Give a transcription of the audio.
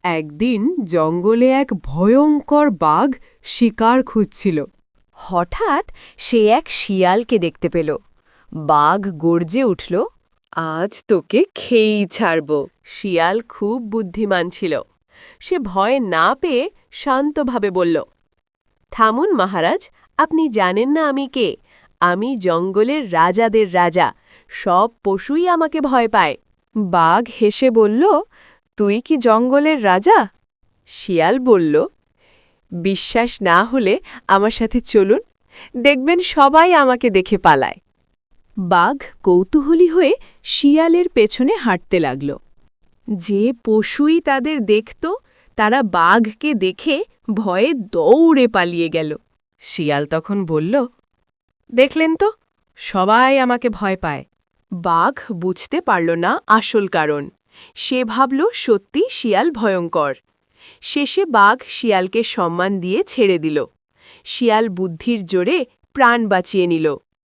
একদিন জঙ্গলে এক ভয়ঙ্কর বাঘ শিকার খুঁজছিল। হঠাৎ সে এক শিয়ালকে দেখতে পেল। বাঘ গর্জে উঠল, আজ তোকে খেয়েই ছাড়ব। শিয়াল খুব বুদ্ধিমান ছিল। সে ভয় না পেয়ে শান্তভাবে বলল, থামুন মহারাজ, আপনি জানেন না আমি কে? আমি জঙ্গলের রাজাদের রাজা। সব পশুই আমাকে ভয় পায়। বাঘ হেসে বলল, তুই কি জঙ্গলের রাজা? শিয়াল বলল, বিশ্বাস না হলে আমার সাথে চলুন, দেখবেন সবাই আমাকে দেখে পালায়। বাঘ কৌতূহলী হয়ে শিয়ালের পেছনে হাঁটতে লাগল। যে পশুই তাদের দেখত তারা বাঘকে দেখে ভয়ে দৌড়ে পালিয়ে গেল। শিয়াল তখন বলল, দেখলেন তো, সবাই আমাকে ভয় পায়। বাঘ বুঝতে পারল না আসল কারণ। সে ভাবল সত্যি শিয়াল ভয়ঙ্কর। শেষে বাঘ শিয়ালকে সম্মান দিয়ে ছেড়ে দিল। শিয়াল বুদ্ধির জোরে প্রাণ বাঁচিয়ে নিল।